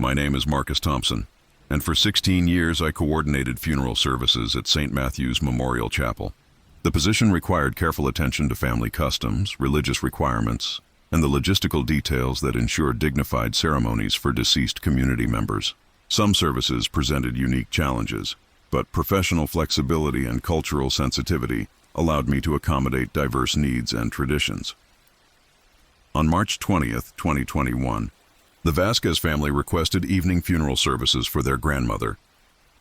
My name is Marcus Thompson, and for 16 years I coordinated funeral services at St. Matthew's Memorial Chapel. The position required careful attention to family customs, religious requirements, and the logistical details that ensure dignified ceremonies for deceased community members. Some services presented unique challenges, but professional flexibility and cultural sensitivity allowed me to accommodate diverse needs and traditions. On March 20th, 2021, the Vasquez family requested evening funeral services for their grandmother,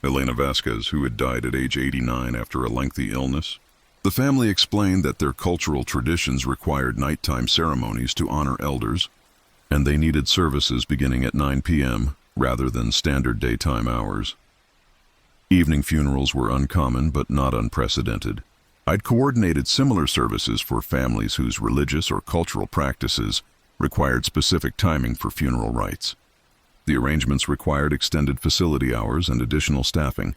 Elena Vasquez, who had died at age 89 after a lengthy illness. The family explained that their cultural traditions required nighttime ceremonies to honor elders, and they needed services beginning at 9 p.m. rather than standard daytime hours. Evening funerals were uncommon but not unprecedented. I'd coordinated similar services for families whose religious or cultural practices required specific timing for funeral rites. The arrangements required extended facility hours and additional staffing,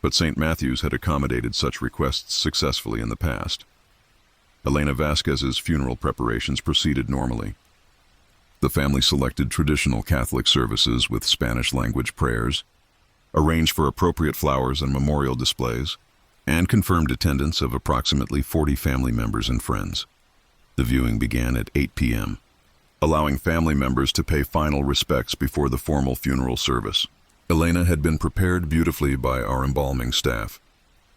but St. Matthew's had accommodated such requests successfully in the past. Elena Vasquez's funeral preparations proceeded normally. The family selected traditional Catholic services with Spanish-language prayers, arranged for appropriate flowers and memorial displays, and confirmed attendance of approximately 40 family members and friends. The viewing began at 8 p.m., allowing family members to pay final respects before the formal funeral service. Elena had been prepared beautifully by our embalming staff,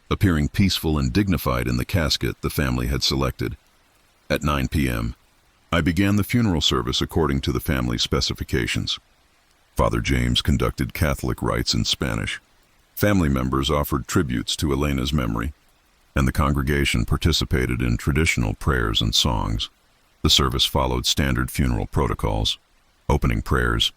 appearing peaceful and dignified in the casket the family had selected. At 9 p.m., I began the funeral service according to the family's specifications. Father James conducted Catholic rites in Spanish. Family members offered tributes to Elena's memory, and the congregation participated in traditional prayers and songs. The service followed standard funeral protocols: opening prayers,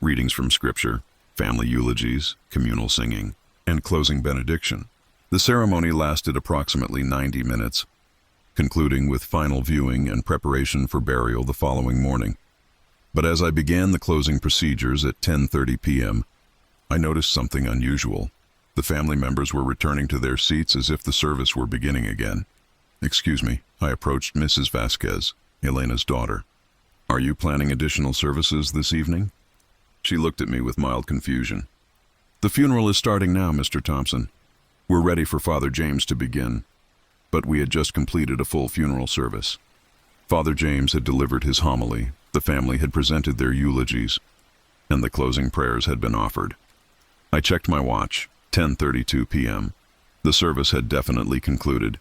readings from scripture, family eulogies, communal singing, and closing benediction. The ceremony lasted approximately 90 minutes, concluding with final viewing and preparation for burial the following morning. But as I began the closing procedures at 10:30 p.m., I noticed something unusual. The family members were returning to their seats as if the service were beginning again. "Excuse me," I approached Mrs. Vasquez, Elena's daughter. "Are you planning additional services this evening?" She looked at me with mild confusion. "The funeral is starting now, Mr. Thompson. We're ready for Father James to begin." But we had just completed a full funeral service. Father James had delivered his homily, the family had presented their eulogies, and the closing prayers had been offered. I checked my watch, 10:32 p.m. The service had definitely concluded,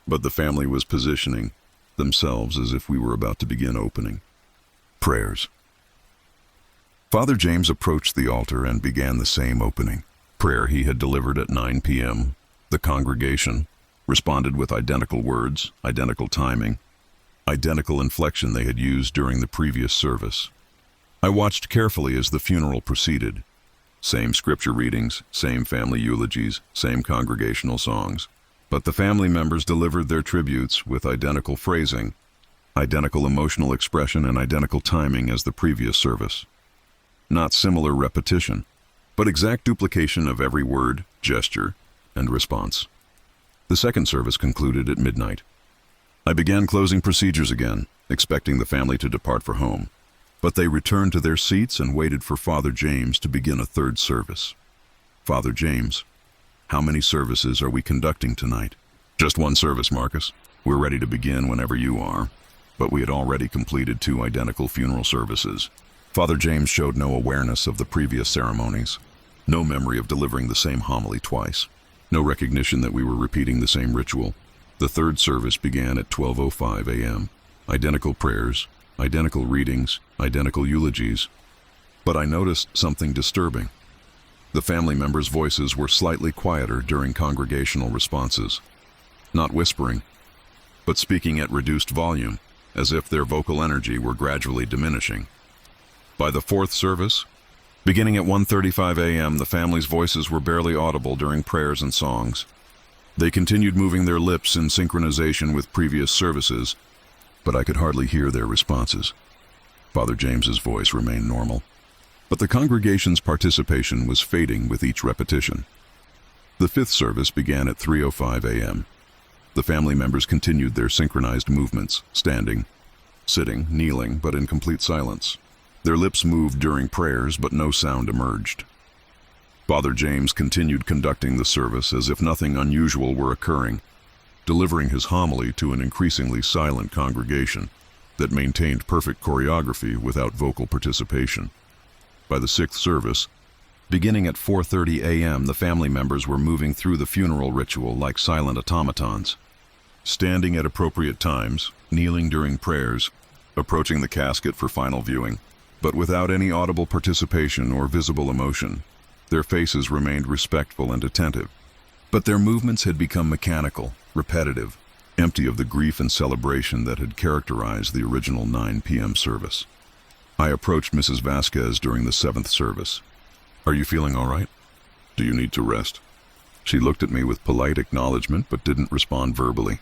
but the family was positioning themselves as if we were about to begin opening prayers. Father James approached the altar and began the same opening prayer he had delivered at 9 p.m. The congregation responded with identical words, identical timing, identical inflection they had used during the previous service. I watched carefully as the funeral proceeded. Same scripture readings, same family eulogies, same congregational songs. But the family members delivered their tributes with identical phrasing, identical emotional expression, and identical timing as the previous service. Not similar repetition, but exact duplication of every word, gesture, and response. The second service concluded at midnight. I began closing procedures again, expecting the family to depart for home, but they returned to their seats and waited for Father James to begin a third service. "Father James, how many services are we conducting tonight?" "Just one service, Marcus. We're ready to begin whenever you are." But we had already completed 2 identical funeral services. Father James showed no awareness of the previous ceremonies, no memory of delivering the same homily twice, no recognition that we were repeating the same ritual. The third service began at 12:05 a.m. Identical prayers, identical readings, identical eulogies. But I noticed something disturbing. The family members' voices were slightly quieter during congregational responses, not whispering, but speaking at reduced volume, as if their vocal energy were gradually diminishing. By the fourth service, beginning at 1:35 a.m., the family's voices were barely audible during prayers and songs. They continued moving their lips in synchronization with previous services, but I could hardly hear their responses. Father James's voice remained normal, but the congregation's participation was fading with each repetition. The fifth service began at 3:05 a.m. The family members continued their synchronized movements, standing, sitting, kneeling, but in complete silence. Their lips moved during prayers, but no sound emerged. Father James continued conducting the service as if nothing unusual were occurring, delivering his homily to an increasingly silent congregation that maintained perfect choreography without vocal participation. By the sixth service, beginning at 4:30 a.m., the family members were moving through the funeral ritual like silent automatons, standing at appropriate times, kneeling during prayers, approaching the casket for final viewing, but without any audible participation or visible emotion. Their faces remained respectful and attentive, but their movements had become mechanical, repetitive, empty of the grief and celebration that had characterized the original 9 p.m. service. I approached Mrs. Vasquez during the 7th service. "Are you feeling all right? Do you need to rest?" She looked at me with polite acknowledgement but didn't respond verbally.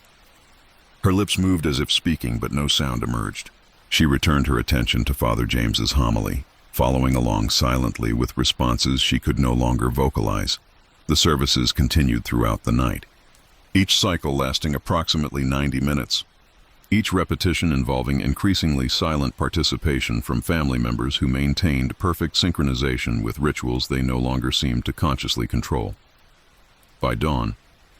Her lips moved as if speaking, but no sound emerged. She returned her attention to Father James's homily, following along silently with responses she could no longer vocalize. The services continued throughout the night, each cycle lasting approximately 90 minutes, each repetition involving increasingly silent participation from family members who maintained perfect synchronization with rituals they no longer seemed to consciously control. By dawn,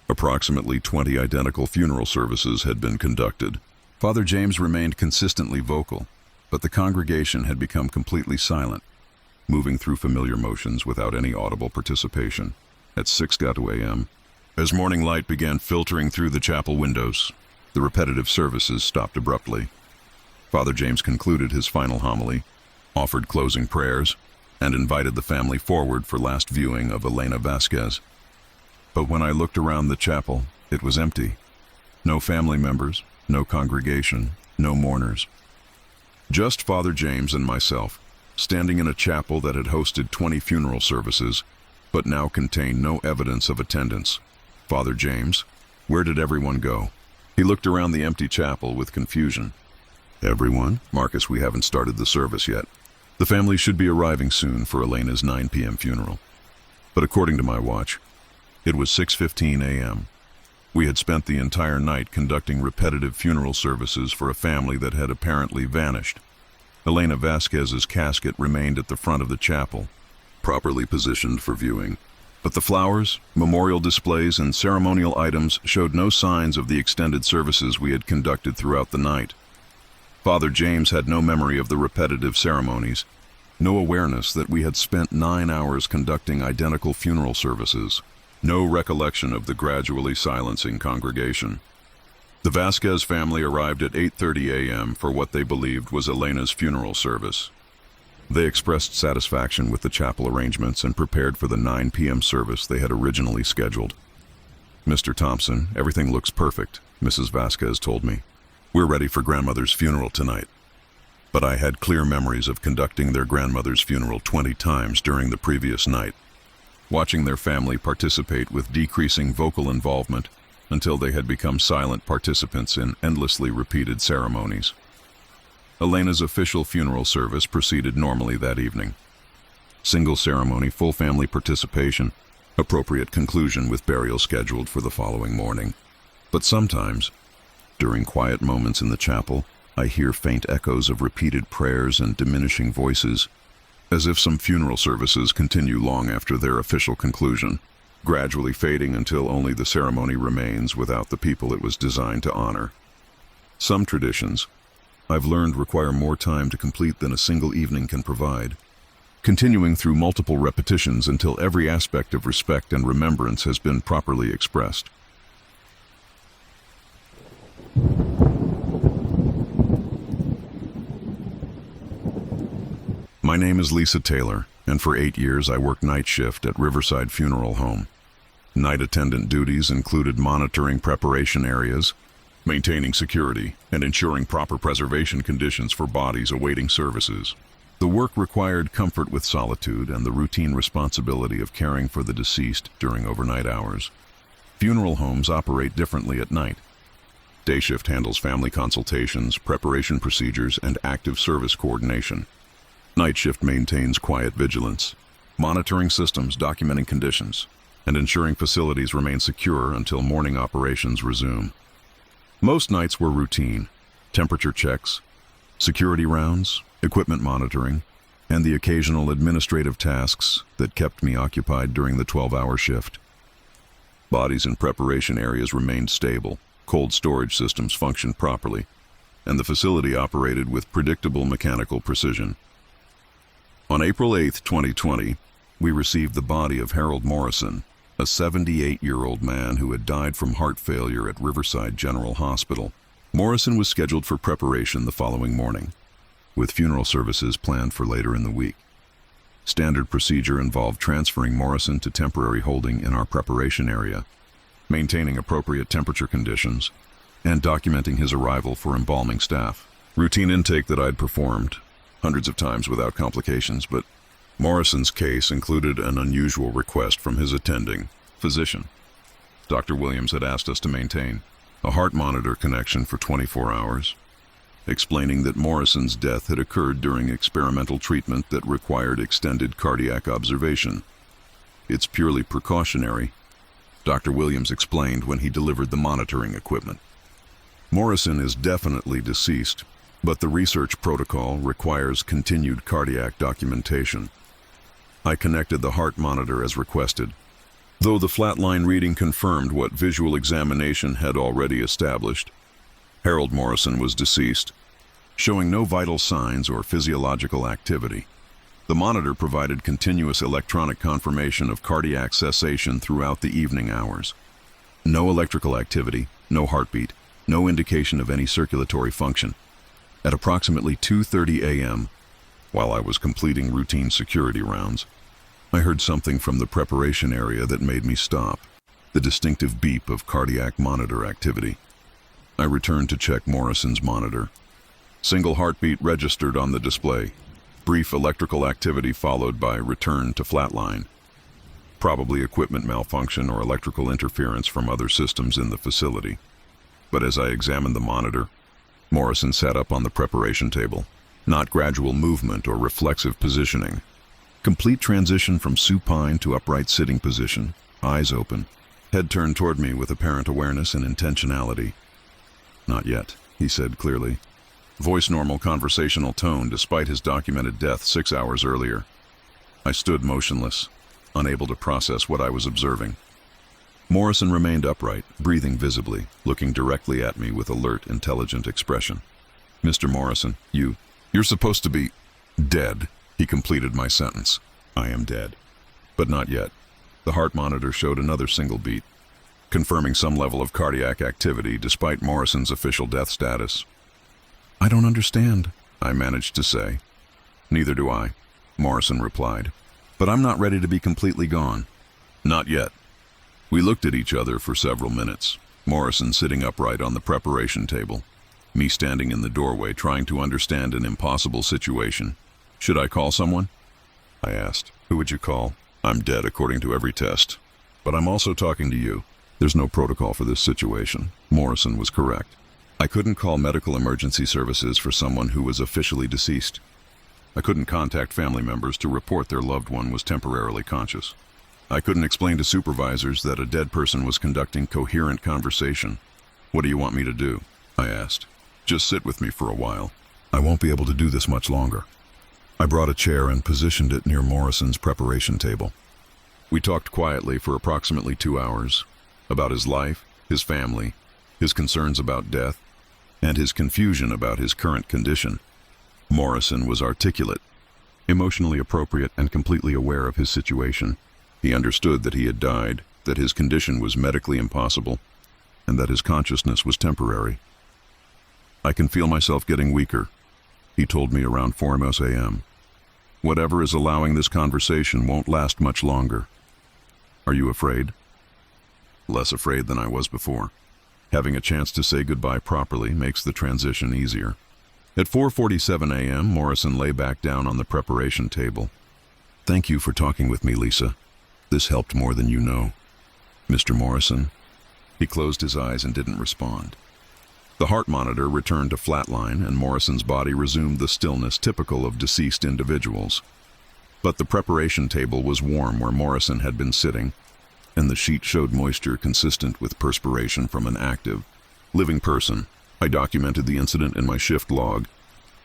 approximately 20 identical funeral services had been conducted. Father James remained consistently vocal, but the congregation had become completely silent, moving through familiar motions without any audible participation. At 6 a.m., as morning light began filtering through the chapel windows, the repetitive services stopped abruptly. Father James concluded his final homily, offered closing prayers, and invited the family forward for last viewing of Elena Vasquez. But when I looked around the chapel, it was empty. No family members, no congregation, no mourners. Just Father James and myself, standing in a chapel that had hosted 20 funeral services, but now contained no evidence of attendance. "Father James, where did everyone go?" He looked around the empty chapel with confusion. "Everyone? Marcus, we haven't started the service yet. The family should be arriving soon for Elena's 9 p.m. funeral." But according to my watch, it was 6:15 a.m. We had spent the entire night conducting repetitive funeral services for a family that had apparently vanished. Elena Vasquez's casket remained at the front of the chapel, properly positioned for viewing. But the flowers, memorial displays, and ceremonial items showed no signs of the extended services we had conducted throughout the night. Father James had no memory of the repetitive ceremonies, no awareness that we had spent 9 hours conducting identical funeral services, no recollection of the gradually silencing congregation. The Vasquez family arrived at 8:30 a.m. for what they believed was Elena's funeral service. They expressed satisfaction with the chapel arrangements and prepared for the 9 p.m. service they had originally scheduled. "Mr. Thompson, everything looks perfect," Mrs. Vasquez told me. "We're ready for grandmother's funeral tonight." But I had clear memories of conducting their grandmother's funeral 20 times during the previous night, watching their family participate with decreasing vocal involvement until they had become silent participants in endlessly repeated ceremonies. Elena's official funeral service proceeded normally that evening. Single ceremony, full family participation, appropriate conclusion with burial scheduled for the following morning. But sometimes, during quiet moments in the chapel, I hear faint echoes of repeated prayers and diminishing voices, as if some funeral services continue long after their official conclusion, gradually fading until only the ceremony remains without the people it was designed to honor. Some traditions, I've learned, require more time to complete than a single evening can provide, continuing through multiple repetitions until every aspect of respect and remembrance has been properly expressed. My name is Lisa Taylor, and for 8 years I worked night shift at Riverside Funeral Home. Night attendant duties included monitoring preparation areas, maintaining security, and ensuring proper preservation conditions for bodies awaiting services. The work required comfort with solitude and the routine responsibility of caring for the deceased during overnight hours. Funeral homes operate differently at night. Day shift handles family consultations, preparation procedures, and active service coordination. Night shift maintains quiet vigilance, monitoring systems, documenting conditions, and ensuring facilities remain secure until morning operations resume. Most nights were routine: temperature checks, security rounds, equipment monitoring, and the occasional administrative tasks that kept me occupied during the 12-hour shift. Bodies in preparation areas remained stable, cold storage systems functioned properly, and the facility operated with predictable mechanical precision. On April 8, 2020, we received the body of Harold Morrison, a 78-year-old man who had died from heart failure at Riverside General Hospital. Morrison was scheduled for preparation the following morning, with funeral services planned for later in the week. Standard procedure involved transferring Morrison to temporary holding in our preparation area, maintaining appropriate temperature conditions, and documenting his arrival for embalming staff. Routine intake that I'd performed hundreds of times without complications, but Morrison's case included an unusual request from his attending physician. Dr. Williams had asked us to maintain a heart monitor connection for 24 hours, explaining that Morrison's death had occurred during experimental treatment that required extended cardiac observation. It's purely precautionary, Dr. Williams explained when he delivered the monitoring equipment. Morrison is definitely deceased, but the research protocol requires continued cardiac documentation. I connected the heart monitor as requested, though the flatline reading confirmed what visual examination had already established. Harold Morrison was deceased, showing no vital signs or physiological activity. The monitor provided continuous electronic confirmation of cardiac cessation throughout the evening hours. No electrical activity, no heartbeat, no indication of any circulatory function. At approximately 2:30 a.m., while I was completing routine security rounds, I heard something from the preparation area that made me stop, the distinctive beep of cardiac monitor activity. I returned to check Morrison's monitor. Single heartbeat registered on the display. Brief electrical activity followed by return to flatline. Probably equipment malfunction or electrical interference from other systems in the facility. But as I examined the monitor, Morrison sat up on the preparation table. Not gradual movement or reflexive positioning. Complete transition from supine to upright sitting position, eyes open, head turned toward me with apparent awareness and intentionality. "Not yet," he said clearly. Voice normal conversational tone despite his documented death 6 hours earlier. I stood motionless, unable to process what I was observing. Morrison remained upright, breathing visibly, looking directly at me with alert, intelligent expression. "Mr. Morrison, you're supposed to be dead," he completed my sentence. "I am dead. But not yet." The heart monitor showed another single beat, confirming some level of cardiac activity despite Morrison's official death status. "I don't understand," I managed to say. "Neither do I," Morrison replied. "But I'm not ready to be completely gone." "Not yet." We looked at each other for several minutes, Morrison sitting upright on the preparation table, me standing in the doorway trying to understand an impossible situation. "Should I call someone?" I asked. "Who would you call?" "I'm dead according to every test. But I'm also talking to you. There's no protocol for this situation." Morrison was correct. I couldn't call medical emergency services for someone who was officially deceased. I couldn't contact family members to report their loved one was temporarily conscious. I couldn't explain to supervisors that a dead person was conducting coherent conversation. "What do you want me to do?" I asked. "Just sit with me for a while. I won't be able to do this much longer." I brought a chair and positioned it near Morrison's preparation table. We talked quietly for approximately 2 hours, about his life, his family, his concerns about death, and his confusion about his current condition. Morrison was articulate, emotionally appropriate, and completely aware of his situation. He understood that he had died, that his condition was medically impossible, and that his consciousness was temporary. "I can feel myself getting weaker," he told me around 4 a.m. "Whatever is allowing this conversation won't last much longer." "Are you afraid?" "Less afraid than I was before. Having a chance to say goodbye properly makes the transition easier." At 4:47 a.m., Morrison lay back down on the preparation table. "Thank you for talking with me, Lisa. This helped more than you know." "Mr. Morrison?" He closed his eyes and didn't respond. The heart monitor returned to flatline, and Morrison's body resumed the stillness typical of deceased individuals. But the preparation table was warm where Morrison had been sitting, and the sheet showed moisture consistent with perspiration from an active, living person. I documented the incident in my shift log,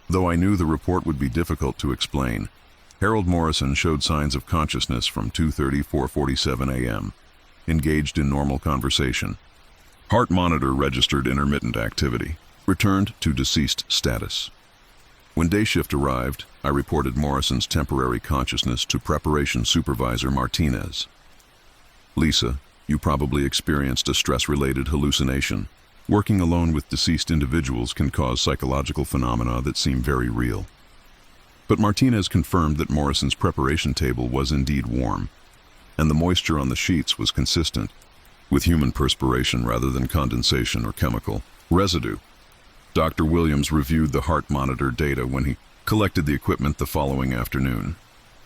though I knew the report would be difficult to explain. Harold Morrison showed signs of consciousness from 2:30–4:47 a.m., engaged in normal conversation. Heart monitor registered intermittent activity, returned to deceased status. When day shift arrived, I reported Morrison's temporary consciousness to preparation supervisor Martinez. Lisa, you probably experienced a stress-related hallucination. Working alone with deceased individuals can cause psychological phenomena that seem very real. But Martinez confirmed that Morrison's preparation table was indeed warm, and the moisture on the sheets was consistent, with human perspiration rather than condensation or chemical residue. Dr. Williams reviewed the heart monitor data when he collected the equipment the following afternoon.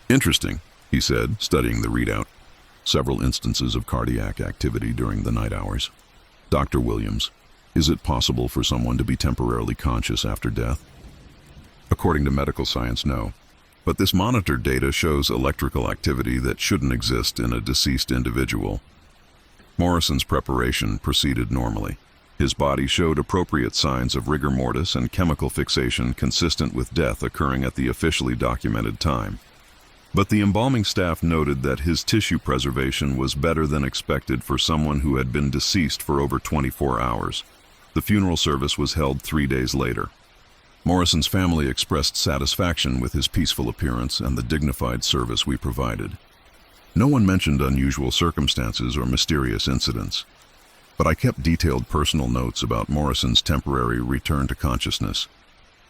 Interesting, he said, studying the readout. Several instances of cardiac activity during the night hours. Dr. Williams, is it possible for someone to be temporarily conscious after death? According to medical science, no. But this monitored data shows electrical activity that shouldn't exist in a deceased individual. Morrison's preparation proceeded normally. His body showed appropriate signs of rigor mortis and chemical fixation consistent with death occurring at the officially documented time. But the embalming staff noted that his tissue preservation was better than expected for someone who had been deceased for over 24 hours. The funeral service was held 3 days later. Morrison's family expressed satisfaction with his peaceful appearance and the dignified service we provided. No one mentioned unusual circumstances or mysterious incidents, but I kept detailed personal notes about Morrison's temporary return to consciousness,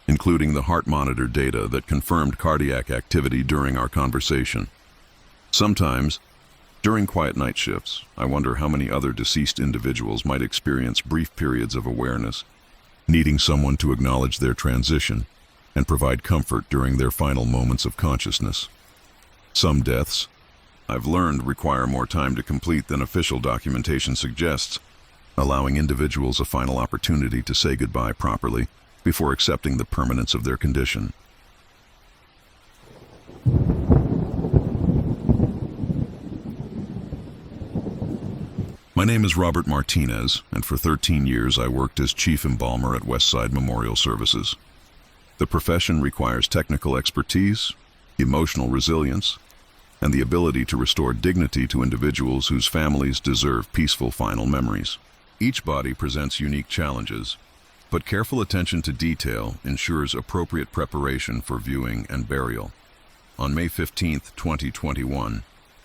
including the heart monitor data that confirmed cardiac activity during our conversation. Sometimes, during quiet night shifts, I wonder how many other deceased individuals might experience brief periods of awareness, needing someone to acknowledge their transition and provide comfort during their final moments of consciousness. Some deaths, I've learned, require more time to complete than official documentation suggests, allowing individuals a final opportunity to say goodbye properly before accepting the permanence of their condition. My name is Robert Martinez, and for 13 years I worked as chief embalmer at Westside Memorial Services. The profession requires technical expertise, emotional resilience, and the ability to restore dignity to individuals whose families deserve peaceful final memories. Each body presents unique challenges, but careful attention to detail ensures appropriate preparation for viewing and burial. On May 15, 2021,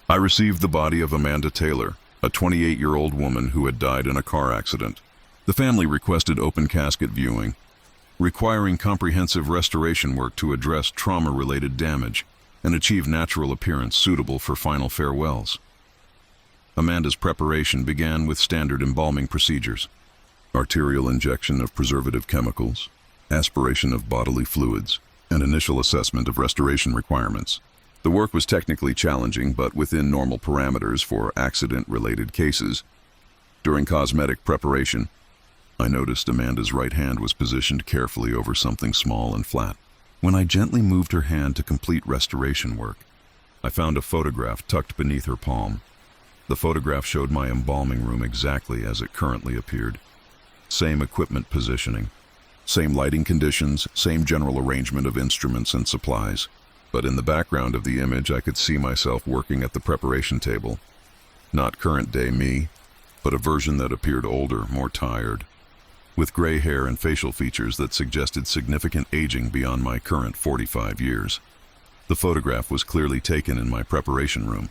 I received the body of Amanda Taylor, a 28-year-old woman who had died in a car accident. The family requested open casket viewing, requiring comprehensive restoration work to address trauma-related damage and achieve natural appearance suitable for final farewells. Amanda's preparation began with standard embalming procedures: arterial injection of preservative chemicals, aspiration of bodily fluids, and initial assessment of restoration requirements. The work was technically challenging, but within normal parameters for accident-related cases. During cosmetic preparation, I noticed Amanda's right hand was positioned carefully over something small and flat. When I gently moved her hand to complete restoration work, I found a photograph tucked beneath her palm. The photograph showed my embalming room exactly as it currently appeared. Same equipment positioning, same lighting conditions, same general arrangement of instruments and supplies. But in the background of the image, I could see myself working at the preparation table. Not current-day me, but a version that appeared older, more tired, with gray hair and facial features that suggested significant aging beyond my current 45 years. The photograph was clearly taken in my preparation room,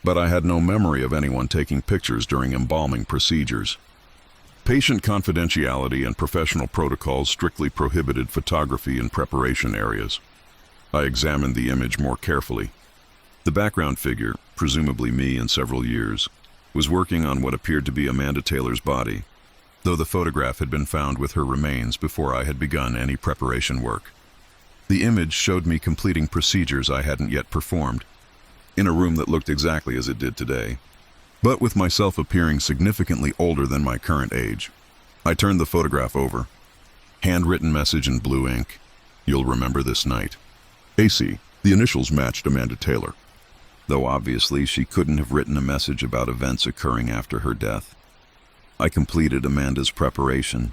but I had no memory of anyone taking pictures during embalming procedures. Patient confidentiality and professional protocols strictly prohibited photography in preparation areas. I examined the image more carefully. The background figure, presumably me in several years, was working on what appeared to be Amanda Taylor's body, though the photograph had been found with her remains before I had begun any preparation work. The image showed me completing procedures I hadn't yet performed, in a room that looked exactly as it did today, but with myself appearing significantly older than my current age. I turned the photograph over. Handwritten message in blue ink: "You'll remember this night. AC." The initials matched Amanda Taylor, though obviously she couldn't have written a message about events occurring after her death. I completed Amanda's preparation,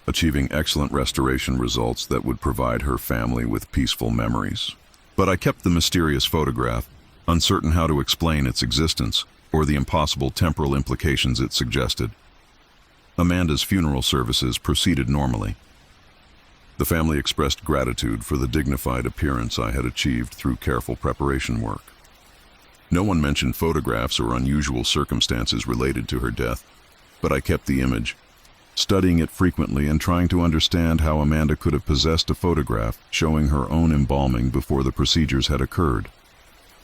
achieving excellent restoration results that would provide her family with peaceful memories. But I kept the mysterious photograph, uncertain how to explain its existence or the impossible temporal implications it suggested. Amanda's funeral services proceeded normally. The family expressed gratitude for the dignified appearance I had achieved through careful preparation work. No one mentioned photographs or unusual circumstances related to her death, but I kept the image, studying it frequently and trying to understand how Amanda could have possessed a photograph showing her own embalming before the procedures had occurred.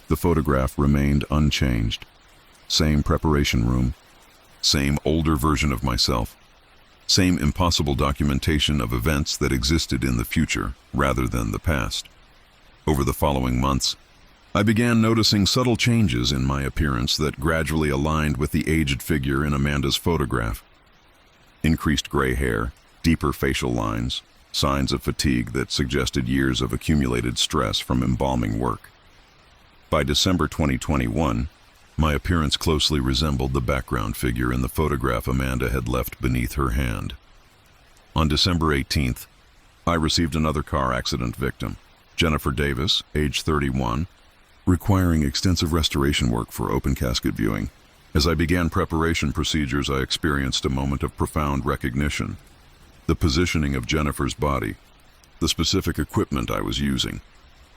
The photograph remained unchanged. Same preparation room, same older version of myself, same impossible documentation of events that existed in the future rather than the past. Over the following months, I began noticing subtle changes in my appearance that gradually aligned with the aged figure in Amanda's photograph. Increased gray hair, deeper facial lines, signs of fatigue that suggested years of accumulated stress from embalming work. By December 2021, my appearance closely resembled the background figure in the photograph Amanda had left beneath her hand. On December 18th, I received another car accident victim, Jennifer Davis, age 31, requiring extensive restoration work for open casket viewing. As I began preparation procedures, I experienced a moment of profound recognition. The positioning of Jennifer's body, the specific equipment I was using,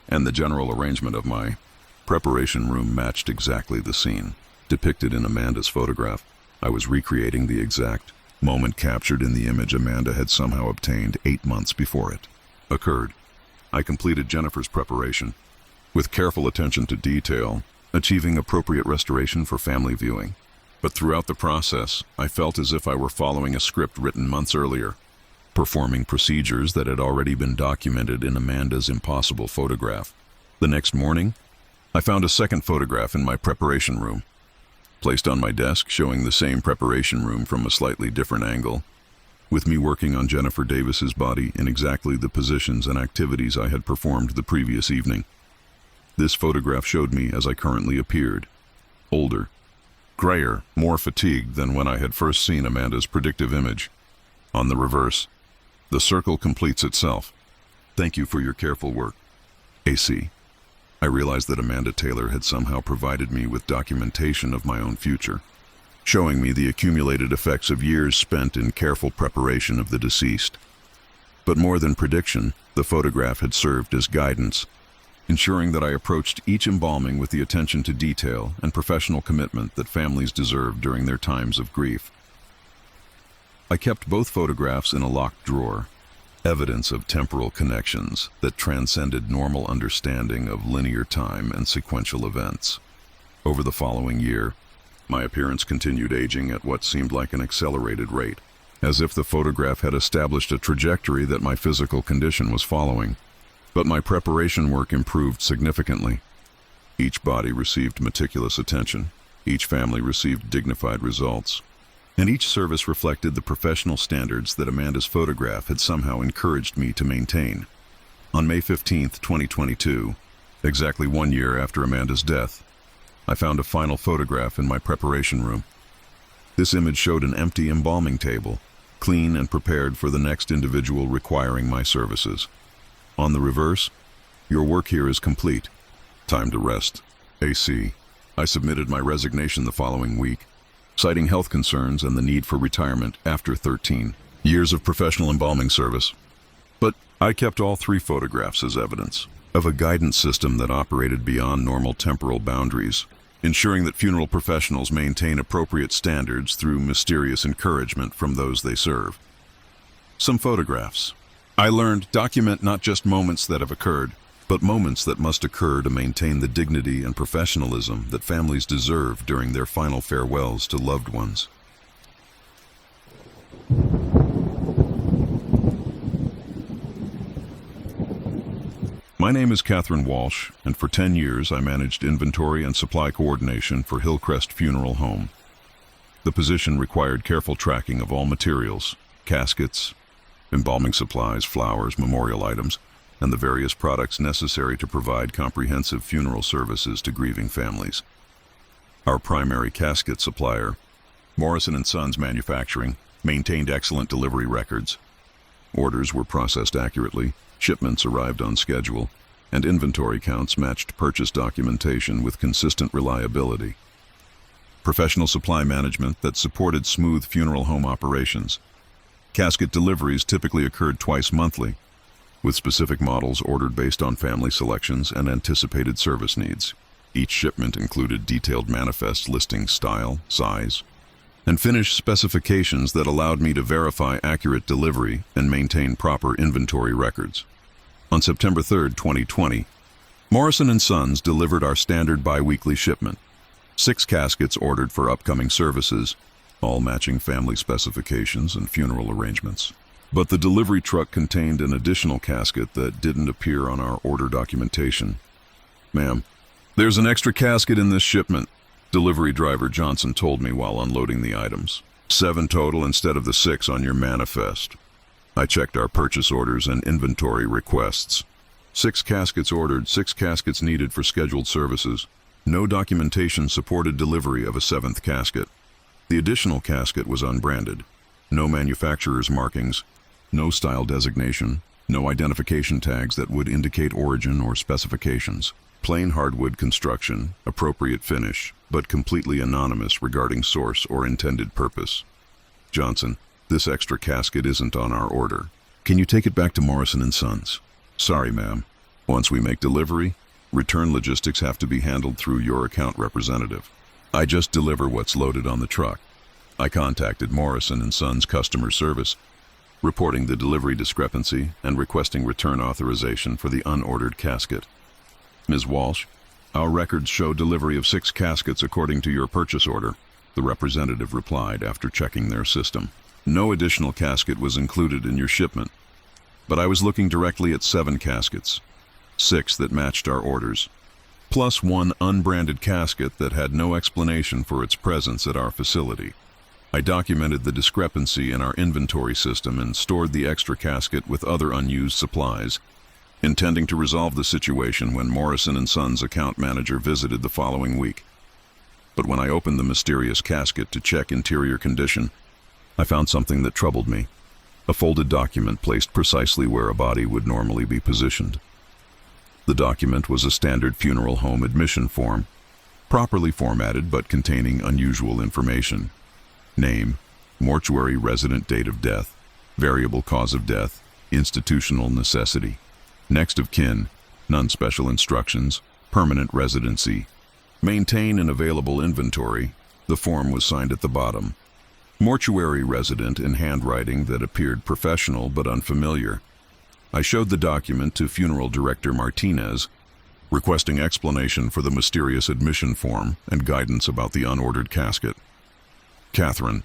and the general arrangement of my preparation room matched exactly the scene depicted in Amanda's photograph. I was recreating the exact moment captured in the image Amanda had somehow obtained 8 months before it occurred. I completed Jennifer's preparation with careful attention to detail, achieving appropriate restoration for family viewing. But throughout the process, I felt as if I were following a script written months earlier, performing procedures that had already been documented in Amanda's impossible photograph. The next morning, I found a second photograph in my preparation room, placed on my desk showing the same preparation room from a slightly different angle, with me working on Jennifer Davis's body in exactly the positions and activities I had performed the previous evening. This photograph showed me as I currently appeared, older, grayer, more fatigued than when I had first seen Amanda's predictive image. On the reverse, the circle completes itself. Thank you for your careful work, AC. I realized that Amanda Taylor had somehow provided me with documentation of my own future, showing me the accumulated effects of years spent in careful preparation of the deceased. But more than prediction, the photograph had served as guidance, ensuring that I approached each embalming with the attention to detail and professional commitment that families deserve during their times of grief. I kept both photographs in a locked drawer, evidence of temporal connections that transcended normal understanding of linear time and sequential events. Over the following year, my appearance continued aging at what seemed like an accelerated rate, as if the photograph had established a trajectory that my physical condition was following. But my preparation work improved significantly. Each body received meticulous attention, each family received dignified results, and each service reflected the professional standards that Amanda's photograph had somehow encouraged me to maintain. On May 15, 2022, exactly 1 year after Amanda's death, I found a final photograph in my preparation room. This image showed an empty embalming table, clean and prepared for the next individual requiring my services. On the reverse, your work here is complete. Time to rest. AC. I submitted my resignation the following week, citing health concerns and the need for retirement after 13 years of professional embalming service. But I kept all 3 photographs as evidence of a guidance system that operated beyond normal temporal boundaries, ensuring that funeral professionals maintain appropriate standards through mysterious encouragement from those they serve. Some photographs. I learned document not just moments that have occurred, but moments that must occur to maintain the dignity and professionalism that families deserve during their final farewells to loved ones. My name is Catherine Walsh, and for 10 years I managed inventory and supply coordination for Hillcrest Funeral Home. The position required careful tracking of all materials, caskets, embalming supplies, flowers, memorial items, and the various products necessary to provide comprehensive funeral services to grieving families. Our primary casket supplier, Morrison & Sons Manufacturing, maintained excellent delivery records. Orders were processed accurately, shipments arrived on schedule, and inventory counts matched purchase documentation with consistent reliability. Professional supply management that supported smooth funeral home operations. Casket deliveries typically occurred twice monthly, with specific models ordered based on family selections and anticipated service needs. Each shipment included detailed manifests listing style, size, and finish specifications that allowed me to verify accurate delivery and maintain proper inventory records. On September 3, 2020, Morrison & Sons delivered our standard bi-weekly shipment. 6 caskets ordered for upcoming services, all matching family specifications and funeral arrangements. But the delivery truck contained an additional casket that didn't appear on our order documentation. "Ma'am, there's an extra casket in this shipment," delivery driver Johnson told me while unloading the items. 7 total instead of the 6 on your manifest. I checked our purchase orders and inventory requests. 6 caskets ordered, 6 caskets needed for scheduled services. No documentation supported delivery of a 7th casket. The additional casket was unbranded. No manufacturer's markings, no style designation, no identification tags that would indicate origin or specifications. Plain hardwood construction, appropriate finish, but completely anonymous regarding source or intended purpose. "Johnson, this extra casket isn't on our order. Can you take it back to Morrison & Sons?" "Sorry, ma'am. Once we make delivery, return logistics have to be handled through your account representative. I just deliver what's loaded on the truck." I contacted Morrison & Sons customer service, reporting the delivery discrepancy and requesting return authorization for the unordered casket. "Ms. Walsh, our records show delivery of 6 caskets according to your purchase order," the representative replied after checking their system. "No additional casket was included in your shipment, but I was looking directly at 7 caskets, 6 that matched our orders, plus 1 unbranded casket that had no explanation for its presence at our facility. I documented the discrepancy in our inventory system and stored the extra casket with other unused supplies, intending to resolve the situation when Morrison & Sons account manager visited the following week. But when I opened the mysterious casket to check interior condition, I found something that troubled me. A folded document placed precisely where a body would normally be positioned. The document was a standard funeral home admission form, properly formatted but containing unusual information. Name, mortuary resident, date of death, variable cause of death, institutional necessity. Next of kin, none, special instructions, permanent residency. Maintain an available inventory. The form was signed at the bottom. Mortuary resident in handwriting that appeared professional but unfamiliar. I showed the document to funeral director Martinez, requesting explanation for the mysterious admission form and guidance about the unordered casket. "Catherine,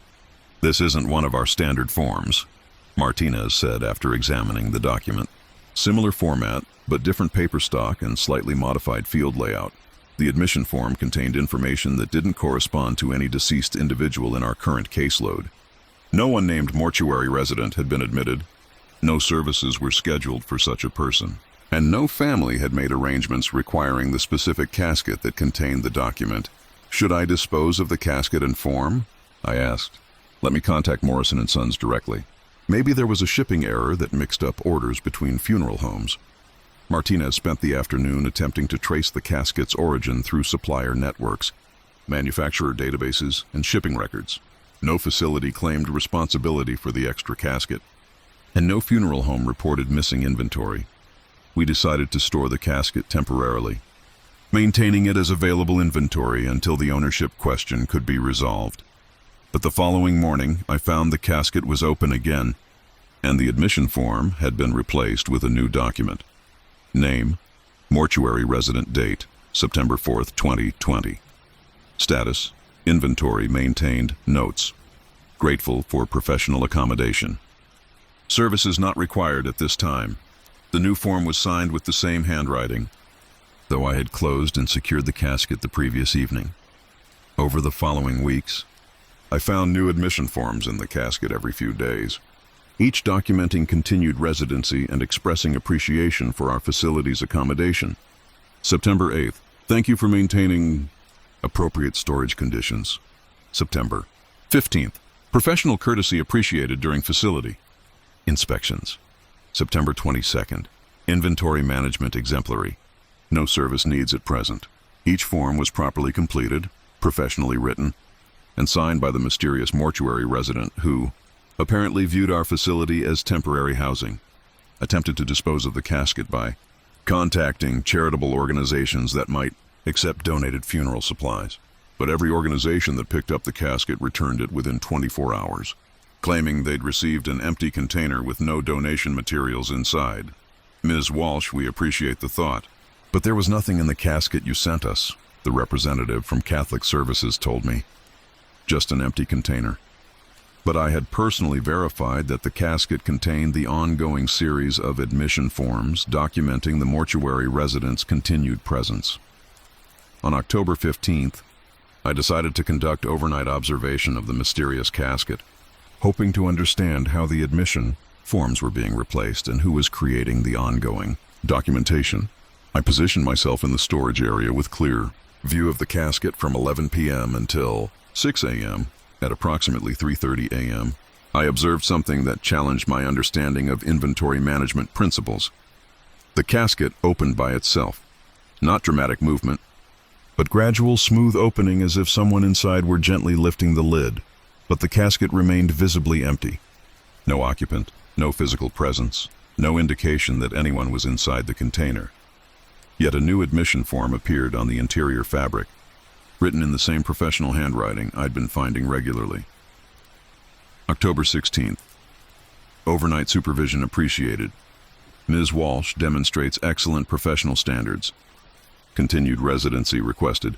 this isn't one of our standard forms," Martinez said after examining the document. "Similar format, but different paper stock and slightly modified field layout. The admission form contained information that didn't correspond to any deceased individual in our current caseload. No one named mortuary resident had been admitted. No services were scheduled for such a person, and no family had made arrangements requiring the specific casket that contained the document. Should I dispose of the casket and form?" I asked. "Let me contact Morrison & Sons directly. Maybe there was a shipping error that mixed up orders between funeral homes." Martinez spent the afternoon attempting to trace the casket's origin through supplier networks, manufacturer databases, and shipping records. No facility claimed responsibility for the extra casket, and no funeral home reported missing inventory. We decided to store the casket temporarily, maintaining it as available inventory until the ownership question could be resolved. But the following morning, I found the casket was open again, and the admission form had been replaced with a new document. Name, mortuary resident, date, September 4th, 2020. Status, inventory maintained, notes. Grateful for professional accommodation. Services not required at this time. The new form was signed with the same handwriting, though I had closed and secured the casket the previous evening. Over the following weeks, I found new admission forms in the casket every few days, each documenting continued residency and expressing appreciation for our facility's accommodation. September 8th, thank you for maintaining appropriate storage conditions. September 15th, professional courtesy appreciated during facility inspections. September 22nd, Inventory management exemplary. No service needs at present. Each form was properly completed, professionally written, and signed by the mysterious mortuary resident who apparently viewed our facility as temporary housing, attempted to dispose of the casket by contacting charitable organizations that might accept donated funeral supplies. But every organization that picked up the casket returned it within 24 hours, claiming they'd received an empty container with no donation materials inside. Ms. Walsh, we appreciate the thought, but there was nothing in the casket you sent us, the representative from Catholic Services told me. Just an empty container. But I had personally verified that the casket contained the ongoing series of admission forms documenting the mortuary residents' continued presence. On October 15th, I decided to conduct overnight observation of the mysterious casket, hoping to understand how the admission forms were being replaced and who was creating the ongoing documentation. I positioned myself in the storage area with clear view of the casket from 11 p.m. until 6 a.m. At approximately 3:30 a.m., I observed something that challenged my understanding of inventory management principles. The casket opened by itself. Not dramatic movement, but gradual, smooth opening as if someone inside were gently lifting the lid. But the casket remained visibly empty. No occupant, no physical presence, no indication that anyone was inside the container. Yet a new admission form appeared on the interior fabric, written in the same professional handwriting I'd been finding regularly. October 16th. Overnight supervision appreciated. Ms. Walsh demonstrates excellent professional standards. Continued residency requested.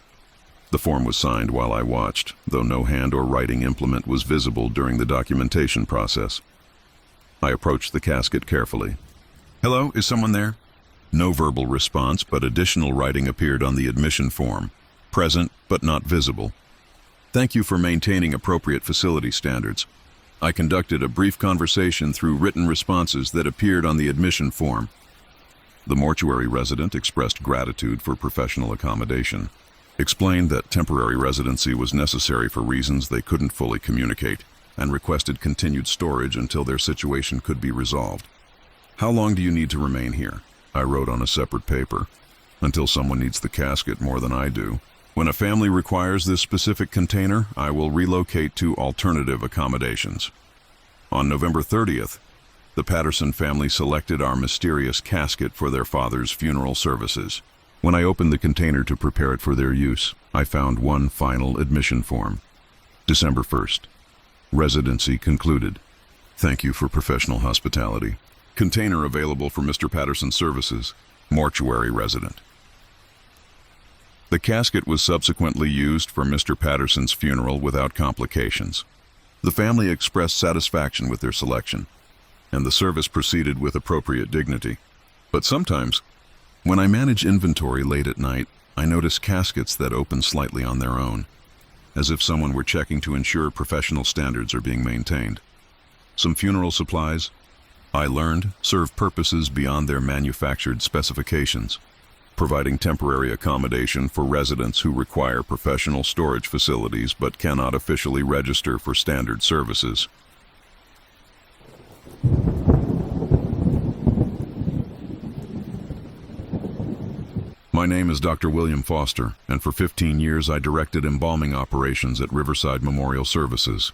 The form was signed while I watched, though no hand or writing implement was visible during the documentation process. I approached the casket carefully. "Hello, is someone there?" No verbal response, but additional writing appeared on the admission form. Present, but not visible. "Thank you for maintaining appropriate facility standards." I conducted a brief conversation through written responses that appeared on the admission form. The mortuary resident expressed gratitude for professional accommodation, explained that temporary residency was necessary for reasons they couldn't fully communicate, and requested continued storage until their situation could be resolved. "How long do you need to remain here?" I wrote on a separate paper. "Until someone needs the casket more than I do. When a family requires this specific container, I will relocate to alternative accommodations." On November 30th, the Patterson family selected our mysterious casket for their father's funeral services. When I opened the container to prepare it for their use, I found one final admission form. December 1st. Residency concluded. Thank you for professional hospitality. Container available for Mr. Patterson's services. Mortuary resident. The casket was subsequently used for Mr. Patterson's funeral without complications. The family expressed satisfaction with their selection, and the service proceeded with appropriate dignity. But sometimes, when I manage inventory late at night, I notice caskets that open slightly on their own, as if someone were checking to ensure professional standards are being maintained. Some funeral supplies, I learned, serve purposes beyond their manufactured specifications, providing temporary accommodation for residents who require professional storage facilities but cannot officially register for standard services. My name is Dr. William Foster, and for 15 years I directed embalming operations at Riverside Memorial Services.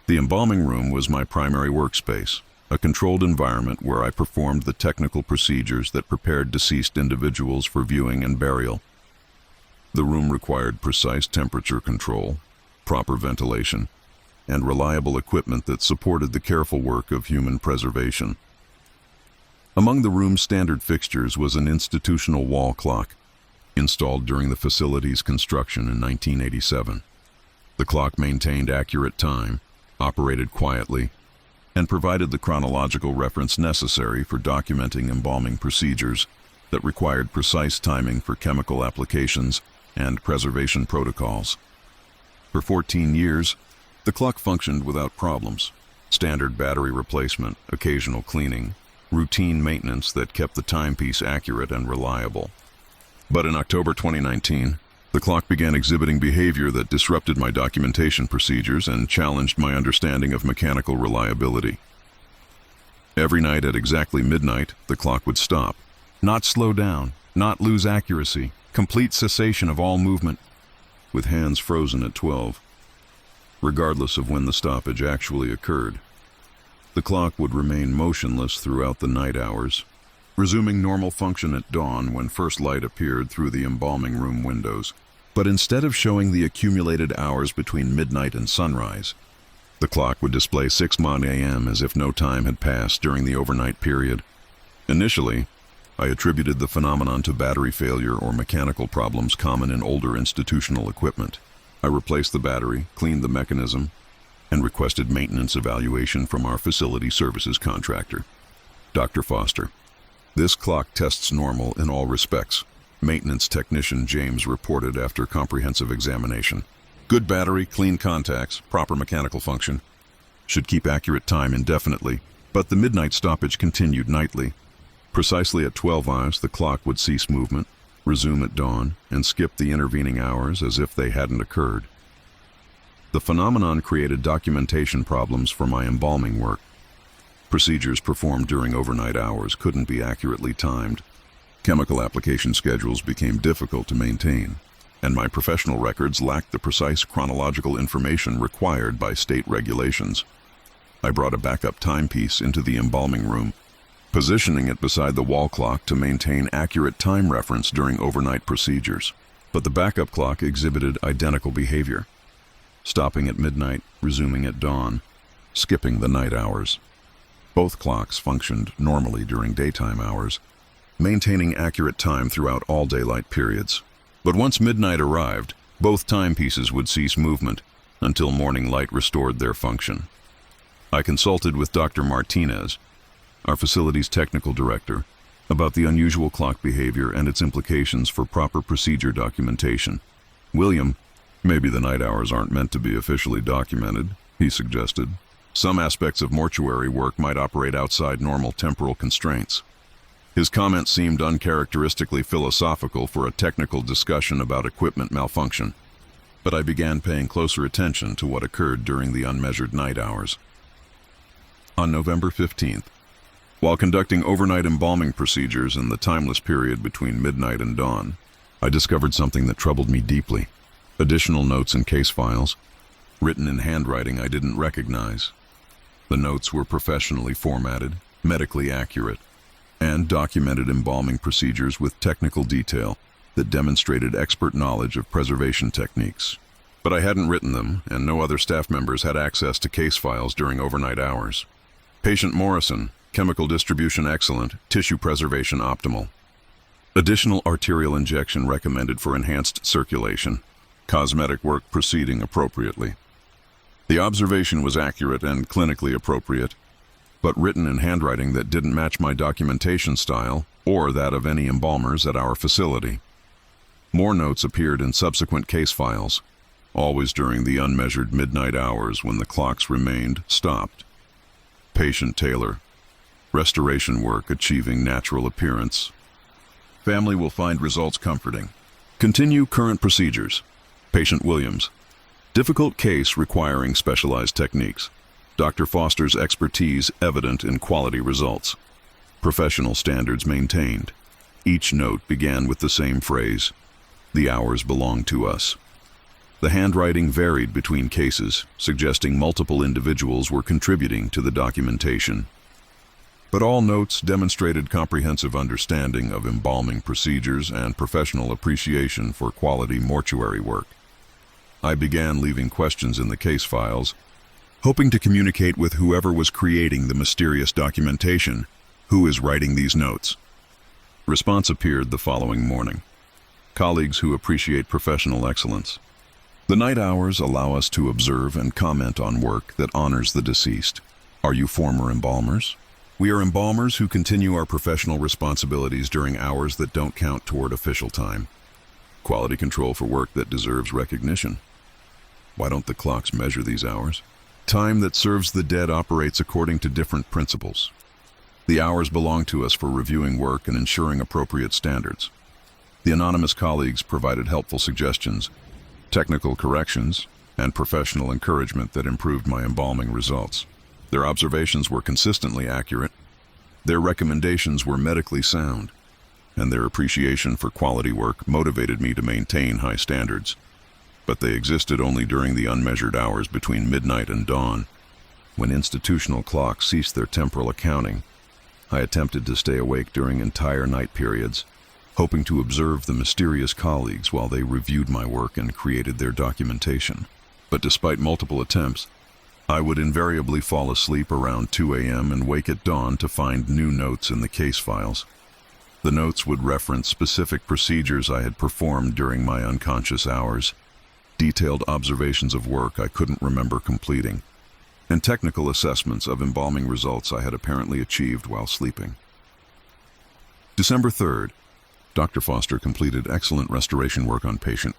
The embalming room was my primary workspace, a controlled environment where I performed the technical procedures that prepared deceased individuals for viewing and burial. The room required precise temperature control, proper ventilation, and reliable equipment that supported the careful work of human preservation. Among the room's standard fixtures was an institutional wall clock, installed during the facility's construction in 1987. The clock maintained accurate time, operated quietly, and provided the chronological reference necessary for documenting embalming procedures that required precise timing for chemical applications and preservation protocols. For 14 years, the clock functioned without problems. Standard battery replacement, occasional cleaning, routine maintenance that kept the timepiece accurate and reliable. But in October 2019, the clock began exhibiting behavior that disrupted my documentation procedures and challenged my understanding of mechanical reliability. Every night at exactly midnight, the clock would stop. Not slow down, not lose accuracy, complete cessation of all movement, with hands frozen at 12. Regardless of when the stoppage actually occurred, the clock would remain motionless throughout the night hours, resuming normal function at dawn when first light appeared through the embalming room windows. But instead of showing the accumulated hours between midnight and sunrise, the clock would display 6 a.m. as if no time had passed during the overnight period. Initially, I attributed the phenomenon to battery failure or mechanical problems common in older institutional equipment. I replaced the battery, cleaned the mechanism, and requested maintenance evaluation from our facility services contractor, Dr. Foster. This clock tests normal in all respects, maintenance technician James reported after comprehensive examination. Good battery, clean contacts, proper mechanical function. Should keep accurate time indefinitely, but the midnight stoppage continued nightly. Precisely at 12 hours, the clock would cease movement, resume at dawn, and skip the intervening hours as if they hadn't occurred. The phenomenon created documentation problems for my embalming work. Procedures performed during overnight hours couldn't be accurately timed. Chemical application schedules became difficult to maintain, and my professional records lacked the precise chronological information required by state regulations. I brought a backup timepiece into the embalming room, positioning it beside the wall clock to maintain accurate time reference during overnight procedures. But the backup clock exhibited identical behavior, stopping at midnight, resuming at dawn, skipping the night hours. Both clocks functioned normally during daytime hours, maintaining accurate time throughout all daylight periods. But once midnight arrived, both timepieces would cease movement until morning light restored their function. I consulted with Dr. Martinez, our facility's technical director, about the unusual clock behavior and its implications for proper procedure documentation. "William, maybe the night hours aren't meant to be officially documented," he suggested. "Some aspects of mortuary work might operate outside normal temporal constraints." His comment seemed uncharacteristically philosophical for a technical discussion about equipment malfunction, but I began paying closer attention to what occurred during the unmeasured night hours. On November 15th, while conducting overnight embalming procedures in the timeless period between midnight and dawn, I discovered something that troubled me deeply. Additional notes and case files, written in handwriting I didn't recognize. The notes were professionally formatted, medically accurate, and documented embalming procedures with technical detail that demonstrated expert knowledge of preservation techniques. But I hadn't written them, and no other staff members had access to case files during overnight hours. Patient Morrison, chemical distribution excellent, tissue preservation optimal. Additional arterial injection recommended for enhanced circulation. Cosmetic work proceeding appropriately. The observation was accurate and clinically appropriate, but written in handwriting that didn't match my documentation style or that of any embalmers at our facility. More notes appeared in subsequent case files, always during the unmeasured midnight hours when the clocks remained stopped. Patient Taylor, restoration work achieving natural appearance. Family will find results comforting. Continue current procedures. Patient Williams, difficult case requiring specialized techniques. Dr. Foster's expertise evident in quality results. Professional standards maintained. Each note began with the same phrase, "The hours belong to us." The handwriting varied between cases, suggesting multiple individuals were contributing to the documentation. But all notes demonstrated comprehensive understanding of embalming procedures and professional appreciation for quality mortuary work. I began leaving questions in the case files, hoping to communicate with whoever was creating the mysterious documentation. Who is writing these notes? Response appeared the following morning. Colleagues who appreciate professional excellence. The night hours allow us to observe and comment on work that honors the deceased. Are you former embalmers? We are embalmers who continue our professional responsibilities during hours that don't count toward official time. Quality control for work that deserves recognition. Why don't the clocks measure these hours? Time that serves the dead operates according to different principles. The hours belong to us for reviewing work and ensuring appropriate standards. The anonymous colleagues provided helpful suggestions, technical corrections, and professional encouragement that improved my embalming results. Their observations were consistently accurate, their recommendations were medically sound, and their appreciation for quality work motivated me to maintain high standards. But they existed only during the unmeasured hours between midnight and dawn. When institutional clocks ceased their temporal accounting, I attempted to stay awake during entire night periods, hoping to observe the mysterious colleagues while they reviewed my work and created their documentation. But despite multiple attempts, I would invariably fall asleep around 2 a.m. and wake at dawn to find new notes in the case files. The notes would reference specific procedures I had performed during my unconscious hours, detailed observations of work I couldn't remember completing, and technical assessments of embalming results I had apparently achieved while sleeping. December 3rd, Dr. Foster completed excellent restoration work on patient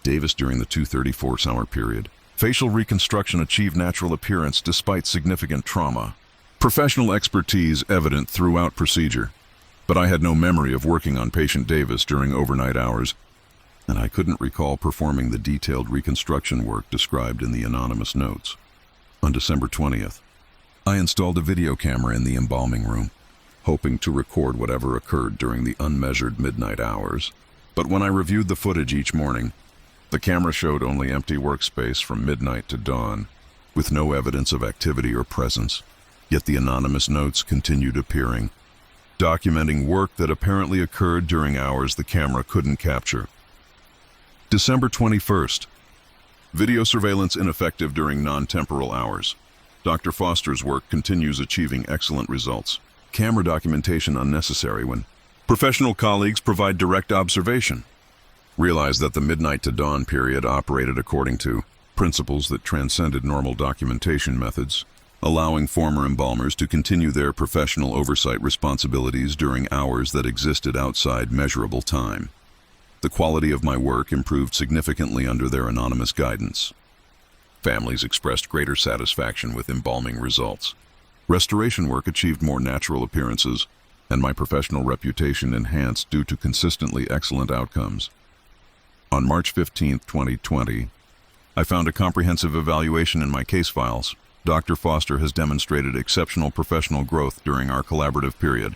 Davis during the 234-hour period. Facial reconstruction achieved natural appearance despite significant trauma. Professional expertise evident throughout procedure. But I had no memory of working on patient Davis during overnight hours, and I couldn't recall performing the detailed reconstruction work described in the anonymous notes. On December 20th, I installed a video camera in the embalming room, hoping to record whatever occurred during the unmeasured midnight hours. But when I reviewed the footage each morning, the camera showed only empty workspace from midnight to dawn, with no evidence of activity or presence. Yet the anonymous notes continued appearing, documenting work that apparently occurred during hours the camera couldn't capture. December 21st. Video surveillance ineffective during non-temporal hours. Dr. Foster's work continues achieving excellent results. Camera documentation unnecessary when professional colleagues provide direct observation. Realize that the midnight to dawn period operated according to principles that transcended normal documentation methods, allowing former embalmers to continue their professional oversight responsibilities during hours that existed outside measurable time. The quality of my work improved significantly under their anonymous guidance. Families expressed greater satisfaction with embalming results. Restoration work achieved more natural appearances, and my professional reputation enhanced due to consistently excellent outcomes. On March 15, 2020, I found a comprehensive evaluation in my case files. Dr. Foster has demonstrated exceptional professional growth during our collaborative period.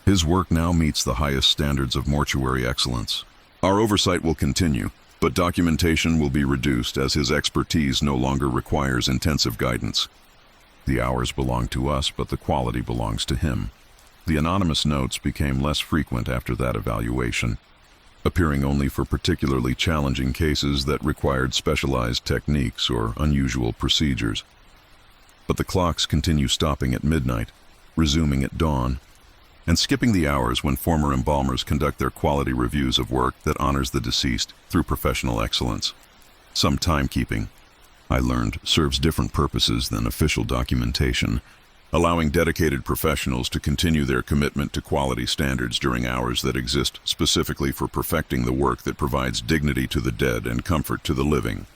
His work now meets the highest standards of mortuary excellence. Our oversight will continue, but documentation will be reduced as his expertise no longer requires intensive guidance. The hours belong to us, but the quality belongs to him. The anonymous notes became less frequent after that evaluation, appearing only for particularly challenging cases that required specialized techniques or unusual procedures. But the clocks continue stopping at midnight, resuming at dawn, and skipping the hours when former embalmers conduct their quality reviews of work that honors the deceased through professional excellence. Some timekeeping, I learned, serves different purposes than official documentation, allowing dedicated professionals to continue their commitment to quality standards during hours that exist specifically for perfecting the work that provides dignity to the dead and comfort to the living.